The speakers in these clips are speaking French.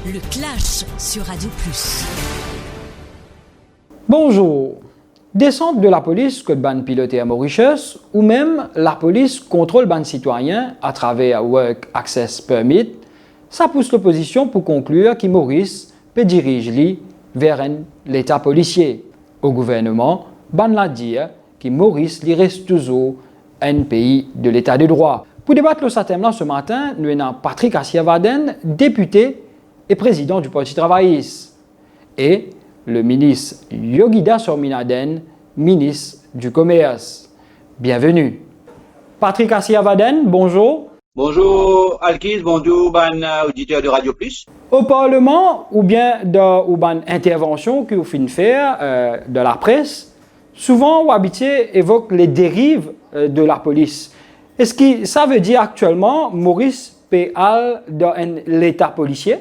Le Clash sur Radio Plus. Bonjour. Descente de la police que ban piloté à Mauritius ou même la police contrôle ban citoyen à travers Work Access Permit, ça pousse l'opposition pour conclure que Maurice peut diriger vers l'État policier. Au gouvernement, ban l'a dire que Maurice lui reste toujours un pays de l'État de droit. Pour débattre ce thème-là ce matin, nous avons Patrick Assia-Vaden, député et président du Parti travailliste, et le ministre Yogida Sorminaden, ministre du Commerce. Bienvenue. Patrick Assia-Vaden, bonjour. Bonjour Alkis, bonjour auditeur de Radio Plus. Au Parlement, ou bien dans une intervention que vous finissez faire de la presse, souvent ou habitué évoque les dérives de la police. Est-ce que ça veut dire actuellement Maurice peut aller dans l'État policier?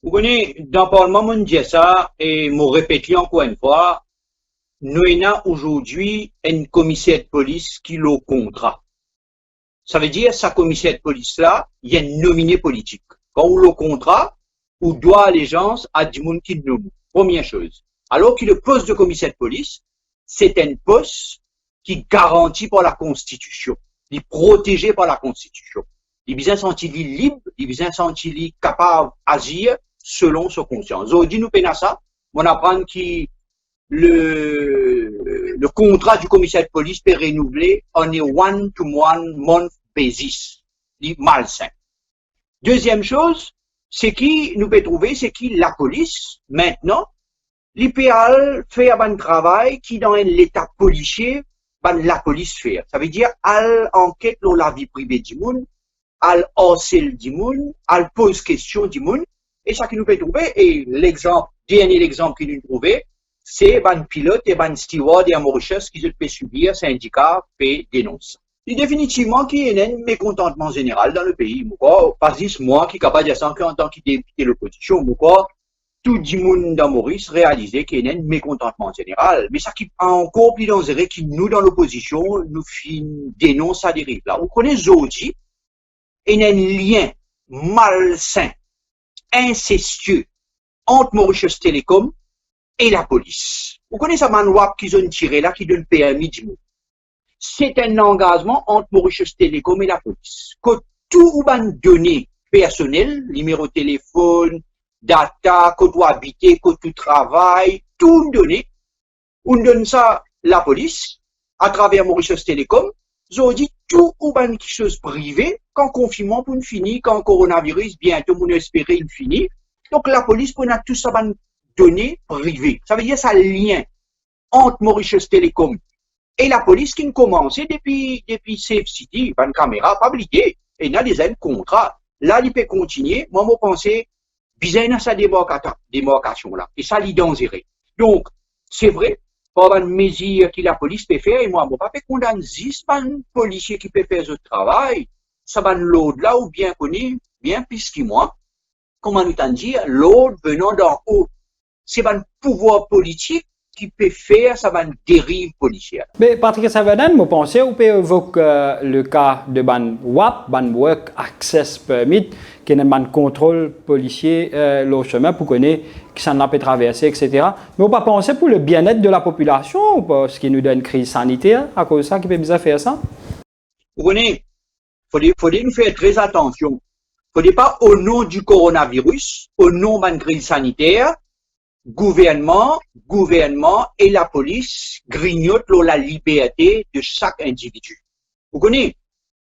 Vous connaissez, dans le Parlement, on dit ça, et je répète encore une fois, nous avons aujourd'hui un commissaire de police qui le contrat. Ça veut dire, sa commissaire de police-là, il y a un nominé politique. Quand on le contrat, on doit allégeance à du monde qui le nomme. Première chose. Alors que le poste de commissaire de police, c'est un poste qui est garanti par la Constitution, qui est protégé par la Constitution. Il est bien senti libre, il est bien senti capable d'agir selon sa conscience. Aujourd'hui, nous peinons ça, on apprend que le contrat du commissaire de police peut renouveler on a one-to-one month basis, malsain. Deuxième chose, c'est qui nous peut trouver, c'est qui la police, maintenant, l'IPAL fait un travail qui dans l'état policier, la police fait. Ça veut dire, elle enquête sur la vie privée du monde, elle harcèle du monde, elle pose question du monde, et ça qui nous peut trouver, et dernier exemple qui nous trouvé, c'est ban pilote et ban steward et à Mauritius qui se peut subir, syndicat, peut dénoncer. Et définitivement, qu'il y a un mécontentement général dans le pays. Pas juste moi qui est capable de dire ça en tant que député de l'opposition, tout le monde dans Maurice réalisait qu'il y a un mécontentement général. Mais ça qui est encore plus dangereux que nous dans l'opposition, nous dénonçons à dérive là. Vous connaissez aujourd'hui, il y a un lien malsain, incestueux entre Mauritius Telecom et la police. Vous connaissez ça manwap qu'ils ont tiré là, qui donne permis du monde. C'est un engagement entre Mauritius Telecom et la police. Que tout les données personnelles, numéro de téléphone, data, que tu habites, que tu travailles, tout donné, on donne ça la police à travers Mauritius Telecom. Ils dit tout les choses privées, quand confinement pour finir, quand coronavirus bientôt on espérer il finit. Donc la police prend tout ça données privées. Ça veut dire ça lien entre Mauritius Telecom et la police qui a commencé depuis Safe City, une caméra, pas oublié, et il y a des contrats. Là, il peut continuer. Moi, je pense, bizarre dans sa démarcation là. Et ça, il est dangereux. Donc, c'est vrai, pas une mesure que la police peut faire, et moi, je ne peux pas condamner 10 policiers qui peuvent faire ce travail. Ça va l'autre là, ou bien connu, bien plus que moi. Comment nous t'en dire, l'autre venant d'en haut. C'est un pouvoir politique qui peut faire ça une dérive policière. Mais Patrick Assia-Vaden, je pense qu'on peut évoquer le cas de ban WAP, ban Work Access Permit, qui est un contrôle policier le chemin pour connaître qui s'en a peut traverser, etc. Mais on ne peut pas penser pour le bien-être de la population, parce qu'il nous donne une crise sanitaire, à cause de ça, qui peut bien faire ça? Vous connaissez, il faut nous faire très attention. Il ne faut pas, au nom du coronavirus, au nom d'une crise sanitaire, gouvernement et la police grignotent la liberté de chaque individu. Vous connaissez?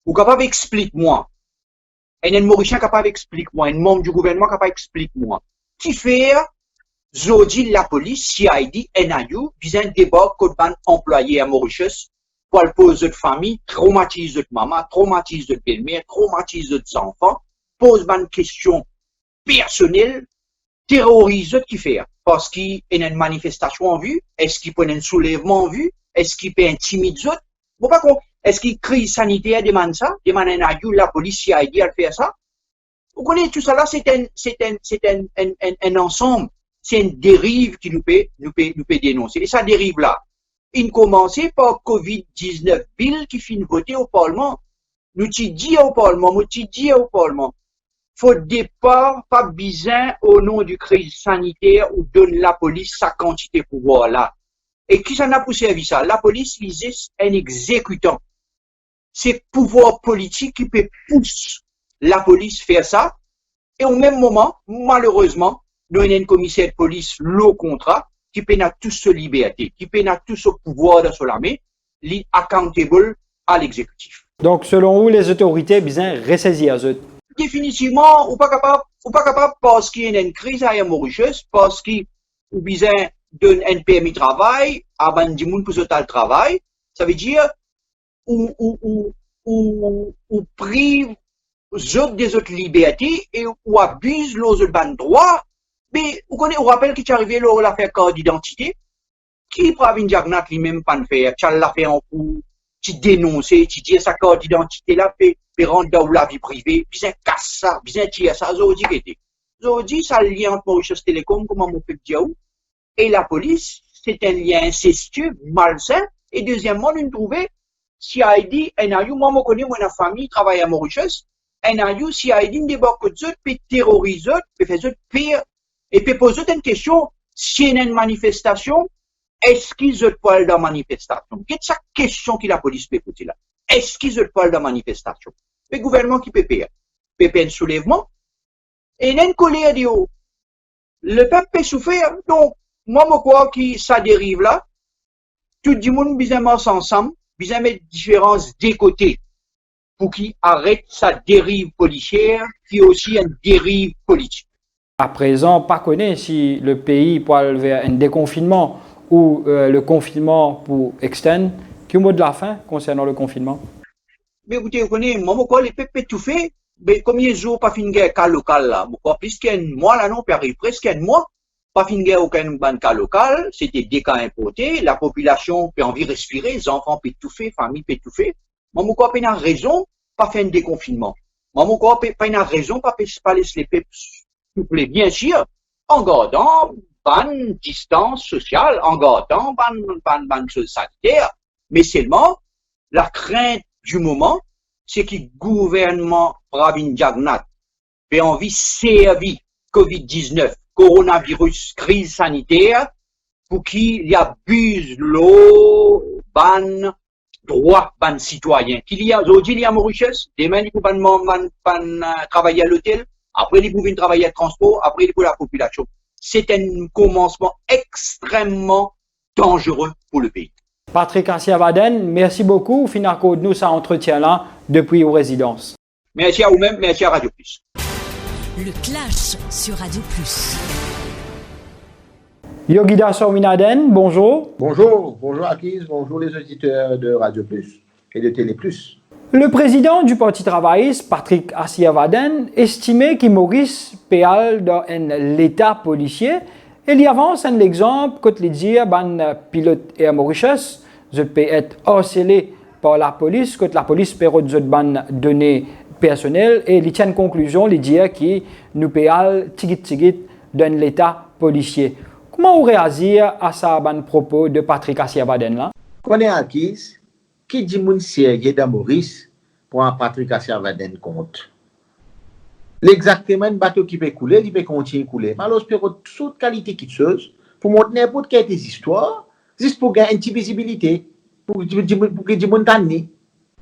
Vous capable d'expliquer-moi. Un Mauricien capable d'expliquer-moi. Un membre du gouvernement capable d'expliquer-moi. Qui fait, aujourd'hui, la police, CID, NIU, besoin d'abord qu'on va employé à Mauritius pour le poser de famille, traumatise de maman, traumatise de belle-mère, traumatise de enfants, pose une question personnelle, terrorise qui fait. Parce qu'il y a une manifestation en vue, est-ce qu'il peut y avoir un soulèvement en vue, est-ce qu'il peut intimider les autres, bon, par contre, est-ce qu'il crise sanitaire demande ça, demande un avis, la police a dit à faire ça. Vous connaissez tout ça là, c'est un ensemble, c'est une dérive qui nous peut dénoncer. Et ça dérive là. Il commence par COVID-19 bill qui finit voter au Parlement. Nous t'y dit au Parlement, faut départ, pas besoin au nom du crise sanitaire ou donne la police sa quantité de pouvoir là. Et qui s'en a pour servir ça? La police, c'est un exécutant. C'est pouvoir politique qui peut pousser la police faire ça. Et au même moment, malheureusement, nous avons un commissaire de police, le contrat, qui peut n'a tous sa liberté, qui peut n'a tout ce pouvoir de son armée, accountable à l'exécutif. Donc, selon vous, les autorités besoin ressaisir eux? Définitivement, ou pas capable parce qu'il y a une crise à Mauritius, parce qu'il ou besoin d'un permis de travail, à bandi moun pour ce travail, ça veut dire ou prive des autres libertés et ou abuse les autres ban droits. Mais on rappelle qu'il est arrivé lors de l'affaire carte d'identité, qui Pravin Jagnat lui-même pas faire, tu l'a fait en coup, tu dénoncer, tu dis sa carte d'identité là, fait rendre dans la vie privée, puis un casse ça, puis un tire ça, Zodi était. Zodi, ça lien entre Mauritius Telecom, comment on peut dire, et la police, c'est un lien incestueux, malsain, et deuxièmement, nous trouvons, si Haïti, moi, je connais, ma famille travaille à Mauritius, si Haïti débarque de eux, puis terrorise eux, puis fait eux pire, et puis pose une question, s'il y a une manifestation, est-ce qu'ils ont pas de manifestation? Quelle est cette question que la police peut poser là? Est-ce qu'ils ont pas de manifestation? Le gouvernement qui peut faire un soulèvement, et il y a une colère de haut. Le peuple peut souffrir, donc, moi, je crois que ça dérive là. Tout le monde besoin ensemble, besoin mettre différences des côtés pour qu'il arrête sa dérive policière, qui est aussi une dérive politique. À présent, pas connaît si le pays peut aller vers un déconfinement ou le confinement pour externe. Quel mot de la fin concernant le confinement? Mais écoutez, vous connaissez, moi, je crois que les peuples tout fait. Mais combien de jours pas fin de guerre cas local là? Pourquoi plus qu'un mois là non, puis arrive presque un mois. Pas fin de guerre aucun cas local, c'était des cas importés, la population peut envie respirer, les enfants peuvent étouffer, famille peut étouffer. Moi, je crois qu'il y a raison pas faire un déconfinement. Moi, je crois qu'il y a raison pas laisser les peuples souffler, bien sûr, en gardant bonne distance sociale, en gardant bonne chose sanitaire, mais seulement la crainte du moment, c'est que le gouvernement Pravin Jagnat fait envie servir COVID-19, coronavirus, crise sanitaire, pour qu'il abuse l'eau, ban droit, ban citoyen. Qu'il y a, aujourd'hui, il y a Mauritius, demain, il faut travailler à l'hôtel, après, il faut travailler à transport, après, il faut la population. C'est un commencement extrêmement dangereux pour le pays. Patrick Assiavaden, merci beaucoup. Finalement, nous, ça entretient-là depuis aux résidences. Merci à vous-même, merci à Radio Plus. Le Clash sur Radio Plus. Yogida Sorminaden, bonjour. Bonjour Akis, bonjour les auditeurs de Radio Plus et de Télé Plus. Le président du Parti travailliste, Patrick Assiavaden, estimait que Maurice péal dans l'État policier. Il y avance un exemple quand les dire ban pilote et à Mauritius, je peux être harcelé par la police, quand la police perd de ban données personnelles et il tient une conclusion, il dit que nous péal tigit dans l'État policier. Comment on réagit à ça ban propos de Patrick Assiavaden là? Connais Akis, qui dit moun sérieux dans Maurice pour un Patrick Assiavaden compte. L'exactement un bateau qui peut couler, il peut continuer à couler. Alors, je peux toute qualité qui chose pour montrer n'importe quelle histoire, juste pour gagner une petite visibilité, pour que du monde t'année.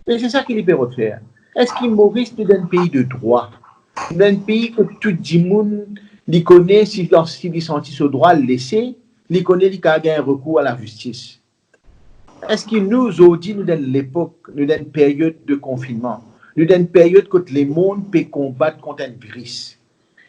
Et c'est ça qu'il peut faire. Est-ce qu'il Maurice est un pays de droit? Un pays que tout le monde il connaît, lorsqu'il sentit ce droit le laisser, il connaît, il a gagné un recours à la justice. Est-ce que nous, aujourd'hui, nous dans l'époque, nous dans une période de confinement, nous dans une période où le monde peut combattre contre un virus.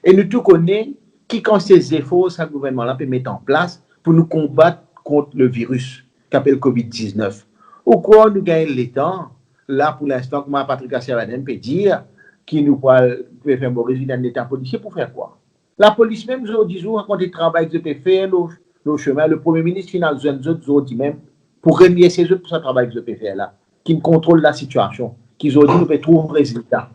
Et nous tous connaissons qui, quand ces efforts, ce gouvernement-là peut mettre en place pour nous combattre contre le virus qu'appelle COVID-19. Ou quoi nous gagnons le temps, là pour l'instant, comme Patrick Assiavaden peut dire, qui nous peut faire Maurice dans l'état policier pour faire quoi? La police même, aujourd'hui, quand ils travaillent, ils peuvent faire le chemin. Le Premier ministre final, aujourd'hui même, pour remercier eux pour ce travail qu'ils peuvent faire là, qui contrôle la situation, qu'ils ont dit, nous pouvons trouver un résultat.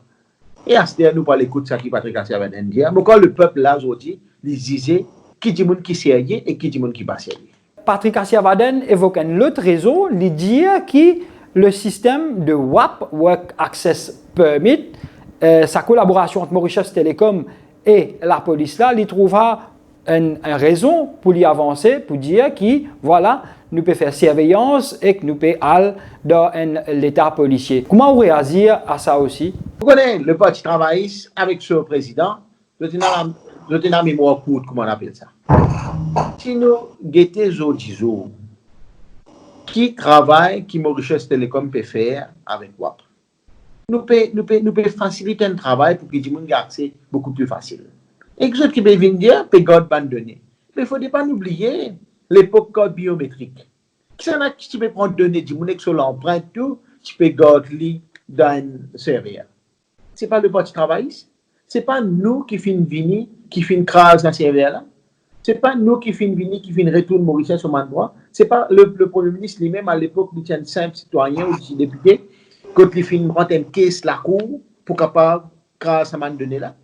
Et à ce moment, nous parlons l'écoute ça qui Patrick Assiavaden dit. Mais quand le peuple là, aujourd'hui, il disait qui dit monde qui est sérieux et qui dit monde qui n'est pas sérieux. Patrick Assiavaden évoque un autre raison, il dit que le système de WAP, Work Access Permit, sa collaboration entre Mauritius Telecom et la police là, il trouvera une raison pour y avancer, pour dire que voilà, nous pouvons faire surveillance et que nous pouvons aller dans l'état policier. Comment on réagit à ça aussi? Vous connaissez le Parti travailliste avec ce président, je tenais la mémoire courte, comment on appelle ça. Si nous guettons aux qui travaille, qui Mauritius Telecom peut faire avec WAP, nous pouvons faciliter un travail pour que les gens aient accès beaucoup plus facile. Et que ceux qui peuvent venir, peuvent garder les données. Mais il ne faut pas oublier l'époque code biométrique. Si tu peux prendre des données du monde sur l'empreinte, tu peux garder dans un serveur. Ce n'est pas le Parti travailliste. Ce n'est pas nous qui finissons venir, qui finissons craser dans ce serveur-là. Ce n'est pas nous qui finissons venir, qui finissons retourner Mauritius au endroit. Ce n'est pas le Premier ministre lui-même à l'époque, il était un simple citoyen ou député, quand il finit prendre une caisse la cour pour capable craser ces données-là.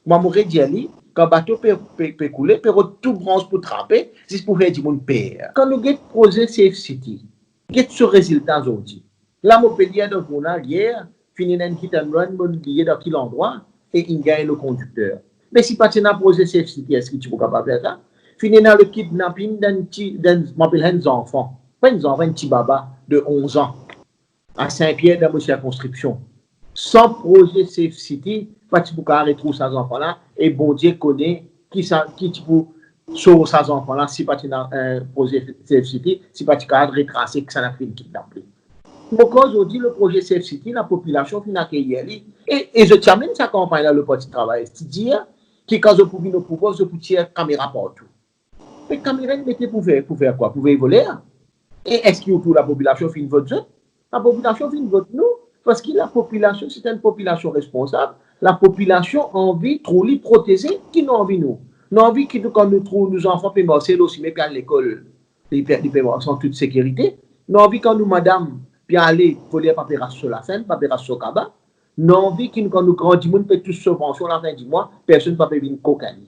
Moi, je m'aurais dit, quand le bateau peut couler, peut tout branche pour trapper, c'est pour faire du monde père. Quand nous avons posé Safe City, nous avons ce résultat aujourd'hui. Là, je peux dire dans le journal hier, finir un hit and run, je dire dans quel endroit, et il gagne le conducteur. Mais si tu n'as pas posé Safe City, est-ce que tu peux pas faire ça? Finir dans le kidnapping d'un enfant, pas un enfant, un petit baba de 11 ans, à Saint-Pierre dans la construction. Sans projet Safe City, tu peux pas retrouver ces enfants-là, et bon Dieu connaît qui tu peux sauver ces enfants-là si tu n'as un projet Safe City, si tu peux retracer que ça n'a fait une kidnapping. Pourquoi aujourd'hui le projet Safe City, la population finit accueillir et je termine sa campagne là, le Parti travail, c'est-à-dire que quand je peux nous propose, je peux tirer caméra partout. Mais caméra, mettez pour faire quoi? Pour voler? Et est-ce que pour la population finit votre la population finit votre nous? Parce que la population, c'est une population responsable. La population a envie de trop les protéger. Qui n'a envie nous? Nous envie que quand nous trouvons nos enfants, puis marcher aussi, mais à l'école, ils peuvent en toute sécurité. Nous envie quand nous, madame, puis aller voler papier sur la scène, papier sur le cabas. Nous envie que quand nous grandissons, nous payons tous subventions à la fin du mois, personne ne peut payer une cocaïne.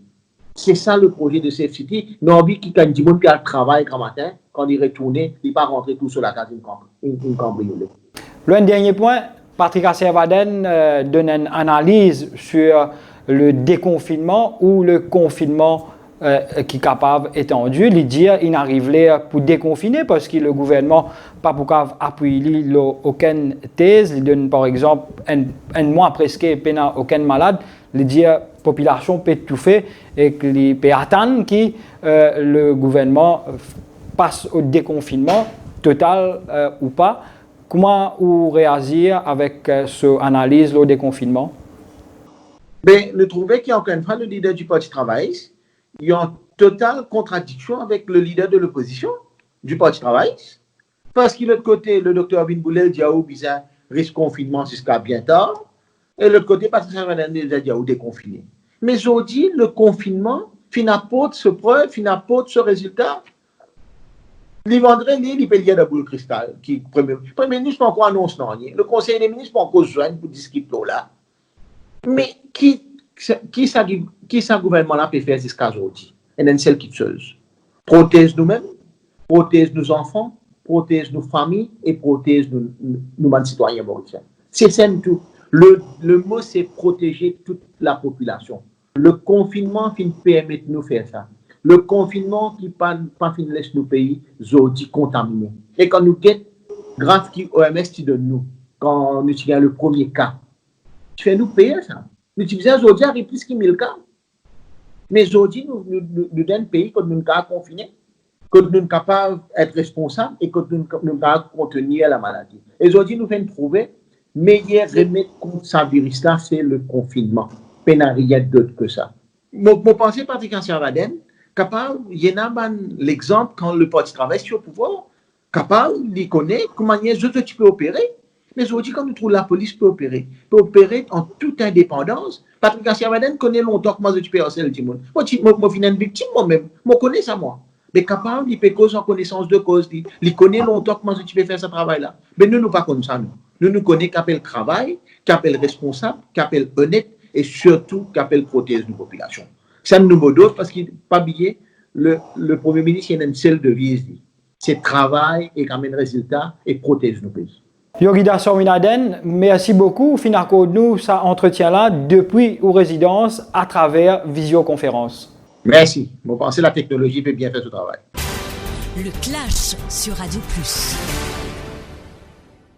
C'est ça le projet de Safe City. Nous envie que quand du monde qui a le travail grand matin, quand il retourne, il ne pas rentrer tout sur la case une cambriolée. Le dernier point, Patrick Asservaden donne une analyse sur le déconfinement ou le confinement qui est capable étendu. Il dit qu'il arrive là pour déconfiner parce que le gouvernement pas pour appuyer aucune thèse. Il donne par exemple un mois presque pas aucun malade. Il dit la population peut tout faire et qu'il peut attendre que le gouvernement passe au déconfinement total ou pas. Comment vous réagir avec cette analyse au déconfinement? Ben, le trouver qu'il y a encore une fois le leader du Parti travailliste, il y a une totale contradiction avec le leader de l'opposition du Parti travailliste. Parce que de l'autre côté, le docteur Binboulel dit qu'il risque confinement jusqu'à bientôt. Et de l'autre côté, Patrick Asservaden dit qu'il déconfiné. Mais aujourd'hui, le confinement, fin apporte ce preuve, fin apporte ce résultat. Il vendrait il peut lire de boule cristal. Le Premier ministre pas encore annonce non. Le Conseil des ministres pas encore joindre pour discuter là. Mais qui ça gouvernement-là peut faire jusqu'à aujourd'hui? Et une seule chose. Protège nous-mêmes, protège nos enfants, protège nos familles et protège nos citoyens mauriciens. C'est ça tout. Le mot, c'est protéger toute la population. Le confinement permet de nous faire ça. Le confinement qui pas laisse nos pays aujourd'hui contaminés. Et quand nous guettons, grave qui OMS qui donne nous, quand nous avons le premier cas, tu fais nous payer ça. Nous utilisons aujourd'hui avec plus de 1000 cas. Mais aujourd'hui, nous donnons un pays quand nous sommes confinés, quand nous sommes capables d'être responsables et quand nous sommes capables de contenir la maladie. Et aujourd'hui, nous faisons trouver meilleur remède contre ce virus-là, c'est le confinement. Il n'y a rien d'autre que ça. Mon pensée, Patrick Asservaden, capable, il y a l'exemple quand le Parti travaille sur le pouvoir, capable, il connaît comment tu peux opérer. Mais aujourd'hui, quand nous trouvons la police peut opérer en toute indépendance. Patrick Asservaden connaît longtemps comment tu peux faire le monde. Moi, je suis une victime moi-même. Je connais ça, moi. Mais capable, il peut cause en connaissance de cause. Il connaît longtemps comment tu peux faire ce travail-là. Mais nous, nous pas comme ça, nous. Nous connaissons qu'appelle travail, qu'appelle responsable, qu'appelle honnête et surtout qu'appelle protège nos populations. Ça nous vaut d'autres parce qu'il n'est pas oublié, le Premier ministre, il a une seule devise, c'est travail et amène résultat et protège nos pays. Yorida Sorminaden, merci beaucoup. Fin accorde nous ça entretien-là depuis aux résidences à travers visioconférence. Merci. Je pense que la technologie peut bien faire tout le travail. Le clash sur Radio Plus.